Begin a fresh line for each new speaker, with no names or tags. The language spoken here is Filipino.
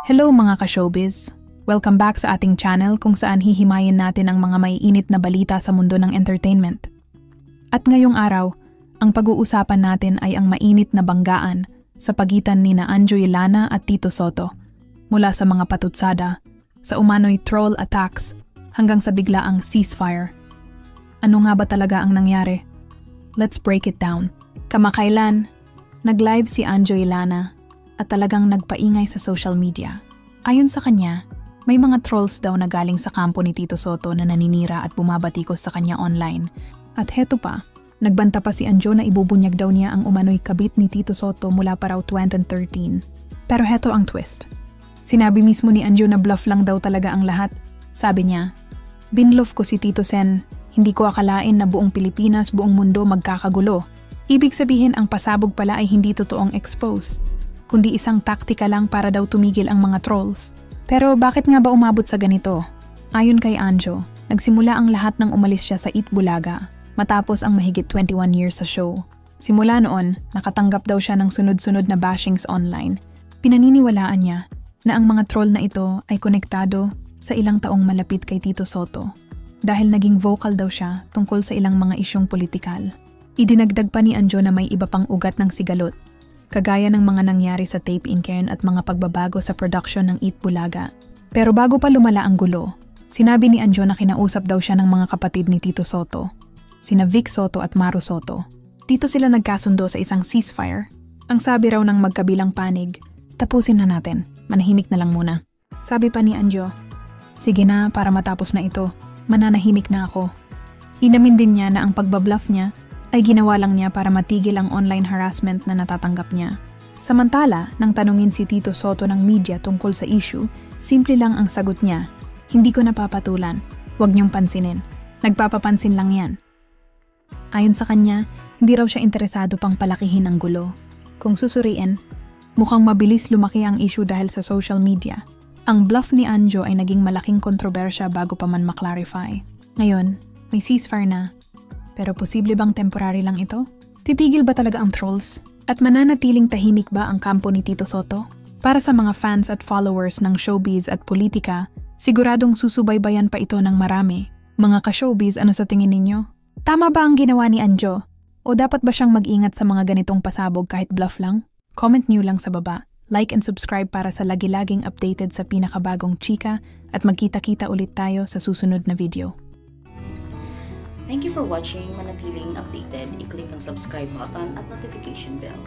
Hello mga ka-showbiz! Welcome back sa ating channel kung saan hihimayin natin ang mga maiinit na balita sa mundo ng entertainment. At ngayong araw, ang pag-uusapan natin ay ang mainit na banggaan sa pagitan ni Anjo Lana at Tito Sotto, mula sa mga patutsada, sa umano'y troll attacks, hanggang sa biglaang ceasefire. Ano nga ba talaga ang nangyari? Let's break it down. Kamakailan, nag-live si Anjo Lana at talagang nagpaingay sa social media. Ayon sa kanya, may mga trolls daw na galing sa kampo ni Tito Sotto na naninira at bumabatikos sa kanya online. At heto pa, nagbanta pa si Anjo na ibubunyag daw niya ang umano'y kabit ni Tito Sotto mula pa raw 2013. Pero heto ang twist. Sinabi mismo ni Anjo na bluff lang daw talaga ang lahat. Sabi niya, "Binluff ko si Tito Sen, hindi ko akalain na buong Pilipinas, buong mundo magkakagulo. Ibig sabihin ang pasabog pala ay hindi totoong expose, kundi isang taktika lang para daw tumigil ang mga trolls." Pero bakit nga ba umabot sa ganito? Ayon kay Anjo, nagsimula ang lahat nang umalis siya sa Eat Bulaga matapos ang mahigit 21 years sa show. Simula noon, nakatanggap daw siya ng sunod-sunod na bashings online. Pinaniniwalaan niya na ang mga troll na ito ay konektado sa ilang taong malapit kay Tito Sotto dahil naging vocal daw siya tungkol sa ilang mga isyong politikal. Idinagdag pa ni Anjo na may iba pang ugat ng sigalot, kagaya ng mga nangyari sa Tape in Cairn at mga pagbabago sa production ng Eat Bulaga. Pero bago pa lumala ang gulo, sinabi ni Anjo na kinausap daw siya ng mga kapatid ni Tito Sotto, sina Vic Sotto at Maru Sotto. Dito sila nagkasundo sa isang ceasefire. Ang sabi raw ng magkabilang panig, "Tapusin na natin, manahimik na lang muna." Sabi pa ni Anjo, "Sige na, para matapos na ito, mananahimik na ako." Inamin din niya na ang pagbabluff niya ay ginawa lang niya para matigil ang online harassment na natatanggap niya. Samantala, nang tanungin si Tito Sotto ng media tungkol sa issue, simple lang ang sagot niya, "Hindi ko napapatulan, huwag niyong pansinin. Nagpapapansin lang yan." Ayon sa kanya, hindi raw siya interesado pang palakihin ang gulo. Kung susuriin, mukhang mabilis lumaki ang issue dahil sa social media. Ang bluff ni Anjo ay naging malaking kontrobersya bago pa man maklarify. Ngayon, may ceasefire na. Pero posible bang temporary lang ito? Titigil ba talaga ang trolls? At mananatiling tahimik ba ang kampo ni Tito Sotto? Para sa mga fans at followers ng showbiz at politika, siguradong susubaybayan pa ito ng marami. Mga ka-showbiz, ano sa tingin ninyo? Tama ba ang ginawa ni Anjo? O dapat ba siyang mag-ingat sa mga ganitong pasabog kahit bluff lang? Comment nyo lang sa baba. Like and subscribe para sa lagi-laging updated sa pinakabagong chika at magkita-kita ulit tayo sa susunod na video.
Thank you for watching. Manatiling updated, i-click ang subscribe button at notification bell.